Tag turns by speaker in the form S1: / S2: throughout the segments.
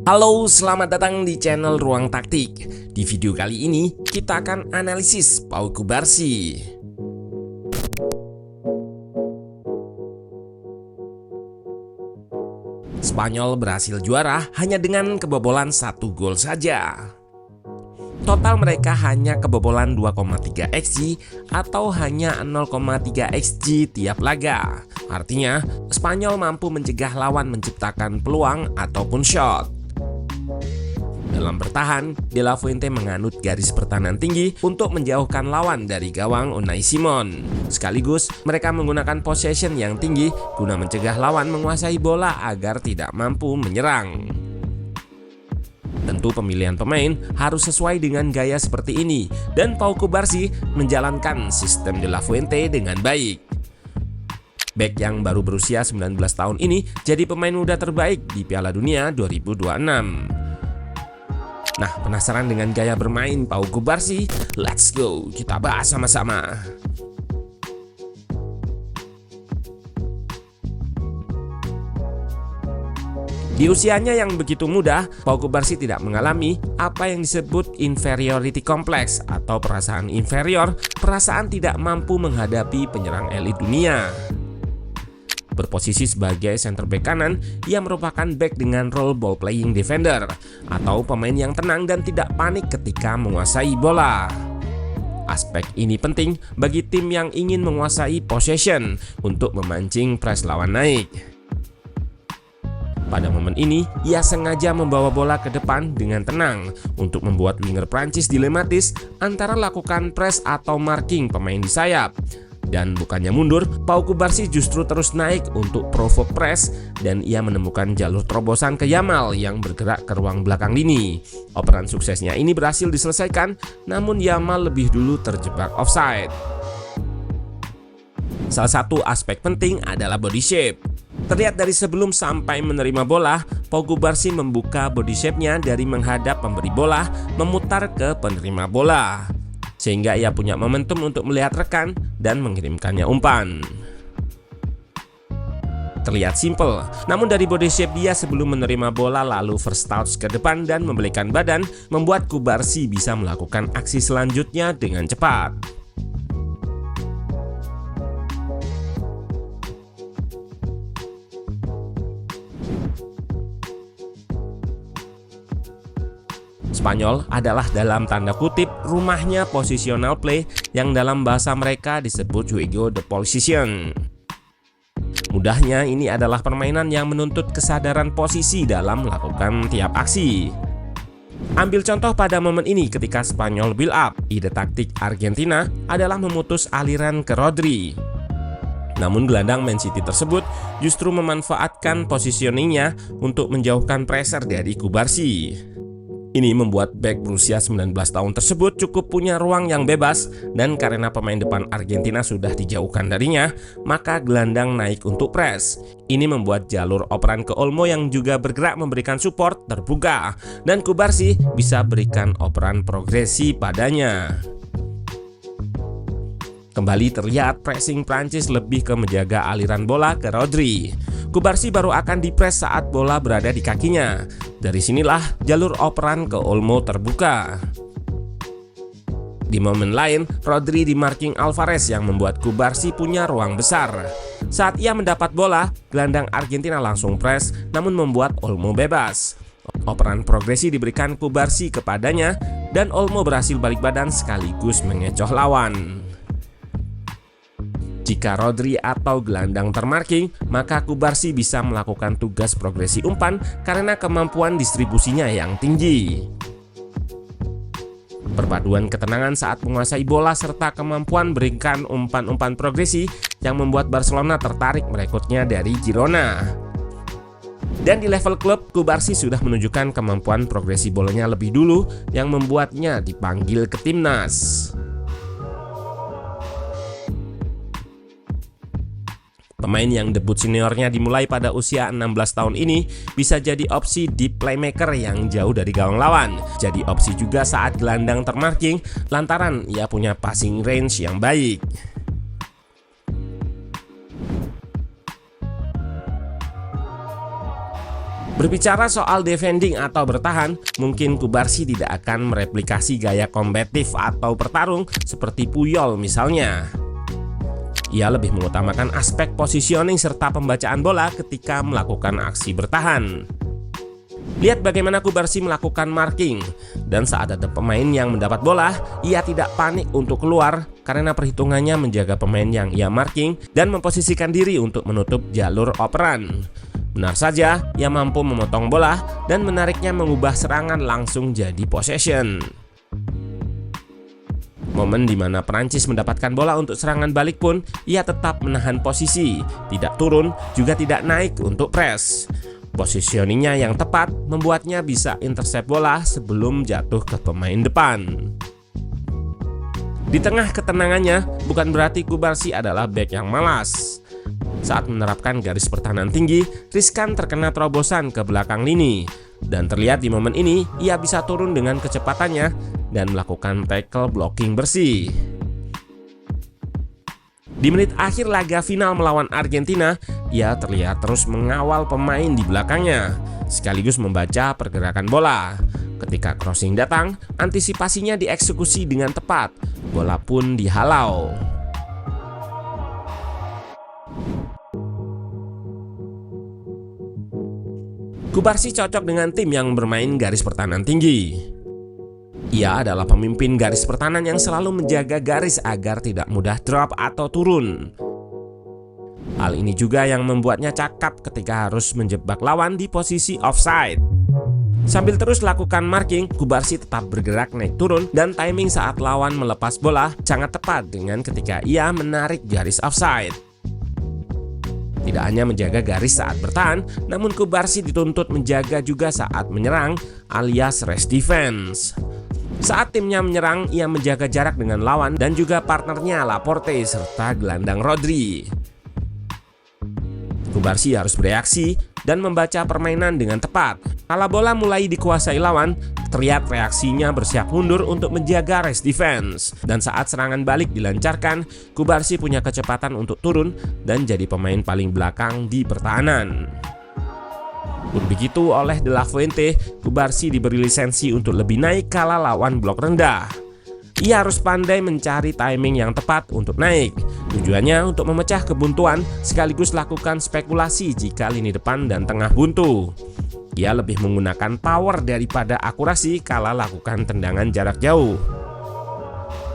S1: Halo, selamat datang di channel Ruang Taktik. Di video kali ini, kita akan analisis Pau Kubarsi. Spanyol berhasil juara hanya dengan kebobolan 1 gol saja. Total mereka hanya kebobolan 2,3 XG atau hanya 0,3 XG tiap laga. Artinya, Spanyol mampu mencegah lawan menciptakan peluang ataupun shot. Dalam bertahan, De La Fuente menganut garis pertahanan tinggi untuk menjauhkan lawan dari gawang Unai Simon. Sekaligus, mereka menggunakan possession yang tinggi guna mencegah lawan menguasai bola agar tidak mampu menyerang. Tentu pemilihan pemain harus sesuai dengan gaya seperti ini, dan Pau Kubarsi menjalankan sistem De La Fuente dengan baik. Bek yang baru berusia 19 tahun ini jadi pemain muda terbaik di Piala Dunia 2026. Nah, penasaran dengan gaya bermain Pau Kubarsi? Let's go, kita bahas sama-sama. Di usianya yang begitu muda, Pau Kubarsi tidak mengalami apa yang disebut inferiority complex atau perasaan inferior, perasaan tidak mampu menghadapi penyerang elit dunia. Berposisi sebagai center back kanan, ia merupakan back dengan role ball playing defender atau pemain yang tenang dan tidak panik ketika menguasai bola. Aspek ini penting bagi tim yang ingin menguasai possession untuk memancing press lawan naik. Pada momen ini, ia sengaja membawa bola ke depan dengan tenang untuk membuat winger Prancis dilematis antara lakukan press atau marking pemain di sayap. Dan bukannya mundur, Pau Kubarsi justru terus naik untuk provoke press dan ia menemukan jalur terobosan ke Yamal yang bergerak ke ruang belakang lini. Operan suksesnya ini berhasil diselesaikan, namun Yamal lebih dulu terjebak offside. Salah satu aspek penting adalah body shape. Terlihat dari sebelum sampai menerima bola, Pau Kubarsi membuka body shape-nya dari menghadap pemberi bola, memutar ke penerima bola, sehingga ia punya momentum untuk melihat rekan dan mengirimkannya umpan. Terlihat simple, namun dari body shape dia sebelum menerima bola lalu first touch ke depan dan membalikan badan, membuat Kubarsi bisa melakukan aksi selanjutnya dengan cepat. Spanyol adalah dalam tanda kutip rumahnya positional play yang dalam bahasa mereka disebut juego de position. Mudahnya, ini adalah permainan yang menuntut kesadaran posisi dalam melakukan tiap aksi. Ambil contoh pada momen ini ketika Spanyol build up, ide taktik Argentina adalah memutus aliran ke Rodri. Namun gelandang Man City tersebut justru memanfaatkan positioningnya untuk menjauhkan pressure dari Kubarsi. Ini membuat bek berusia 19 tahun tersebut cukup punya ruang yang bebas, dan karena pemain depan Argentina sudah dijauhkan darinya, maka gelandang naik untuk press. Ini membuat jalur operan ke Olmo yang juga bergerak memberikan support terbuka, dan Kubarsi bisa berikan operan progresi padanya. Kembali terlihat pressing Prancis lebih ke menjaga aliran bola ke Rodri. Kubarsi baru akan dipres saat bola berada di kakinya. Dari sinilah jalur operan ke Olmo terbuka. Di momen lain, Rodri di marking Alvarez yang membuat Kubarsi punya ruang besar. Saat ia mendapat bola, gelandang Argentina langsung press namun membuat Olmo bebas. Operan progresi diberikan Kubarsi kepadanya dan Olmo berhasil balik badan sekaligus mengecoh lawan. Jika Rodri atau gelandang termarking, maka Kubarsi bisa melakukan tugas progresi umpan karena kemampuan distribusinya yang tinggi. Perpaduan ketenangan saat menguasai bola serta kemampuan berikan umpan-umpan progresi yang membuat Barcelona tertarik merekrutnya dari Girona. Dan di level klub, Kubarsi sudah menunjukkan kemampuan progresi bolanya lebih dulu yang membuatnya dipanggil ke timnas. Pemain yang debut seniornya dimulai pada usia 16 tahun ini bisa jadi opsi deep playmaker yang jauh dari gawang lawan. Jadi opsi juga saat gelandang termarking lantaran ia punya passing range yang baik. Berbicara soal defending atau bertahan, mungkin Kubarsi tidak akan mereplikasi gaya kombatif atau bertarung seperti Puyol misalnya. Ia lebih mengutamakan aspek positioning serta pembacaan bola ketika melakukan aksi bertahan. Lihat bagaimana Kubarsi melakukan marking, dan saat ada pemain yang mendapat bola, ia tidak panik untuk keluar karena perhitungannya menjaga pemain yang ia marking dan memposisikan diri untuk menutup jalur operan. Benar saja, ia mampu memotong bola dan menariknya mengubah serangan langsung jadi possession. Momen di mana Prancis mendapatkan bola untuk serangan balik pun, ia tetap menahan posisi, tidak turun, juga tidak naik untuk press. Positioningnya yang tepat membuatnya bisa intercept bola sebelum jatuh ke pemain depan. Di tengah ketenangannya, bukan berarti Kubarsi adalah bek yang malas. Saat menerapkan garis pertahanan tinggi, riskan terkena terobosan ke belakang lini. Dan terlihat di momen ini, ia bisa turun dengan kecepatannya dan melakukan tackle blocking bersih. Di menit akhir laga final melawan Argentina, ia terlihat terus mengawal pemain di belakangnya, sekaligus membaca pergerakan bola. Ketika crossing datang, antisipasinya dieksekusi dengan tepat, bola pun dihalau. Kubarsi cocok dengan tim yang bermain garis pertahanan tinggi. Ia adalah pemimpin garis pertahanan yang selalu menjaga garis agar tidak mudah drop atau turun. Hal ini juga yang membuatnya cakap ketika harus menjebak lawan di posisi offside. Sambil terus lakukan marking, Kubarsi tetap bergerak naik turun dan timing saat lawan melepas bola sangat tepat dengan ketika ia menarik garis offside. Tidak hanya menjaga garis saat bertahan, namun Kubarsi dituntut menjaga juga saat menyerang alias rest defense. Saat timnya menyerang, ia menjaga jarak dengan lawan dan juga partnernya Laporte serta gelandang Rodri. Kubarsi harus bereaksi dan membaca permainan dengan tepat. Kala bola mulai dikuasai lawan, terlihat reaksinya bersiap mundur untuk menjaga rest defense. Dan saat serangan balik dilancarkan, Kubarsi punya kecepatan untuk turun dan jadi pemain paling belakang di pertahanan. Pun begitu oleh De La Fuente, Kubarsi diberi lisensi untuk lebih naik kala lawan blok rendah. Ia harus pandai mencari timing yang tepat untuk naik. Tujuannya untuk memecah kebuntuan sekaligus lakukan spekulasi jika lini depan dan tengah buntu. Ia lebih menggunakan power daripada akurasi kala lakukan tendangan jarak jauh.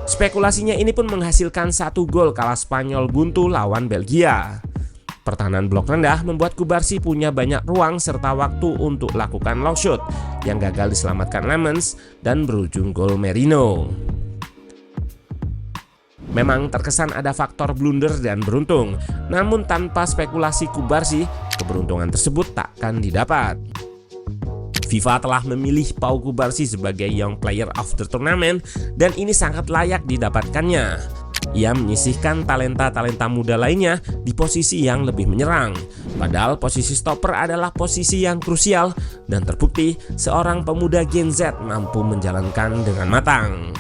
S1: Spekulasinya ini pun menghasilkan 1 gol kala Spanyol buntu lawan Belgia. Pertahanan blok rendah membuat Kubarsi punya banyak ruang serta waktu untuk lakukan long shot yang gagal diselamatkan Lemans dan berujung gol Merino. Memang terkesan ada faktor blunder dan beruntung, namun tanpa spekulasi Kubarsi, keberuntungan tersebut takkan didapat. FIFA telah memilih Pau Kubarsi sebagai Young Player of the Tournament dan ini sangat layak didapatkannya. Ia menyisihkan talenta-talenta muda lainnya di posisi yang lebih menyerang. Padahal posisi stopper adalah posisi yang krusial dan terbukti seorang pemuda Gen Z mampu menjalankan dengan matang.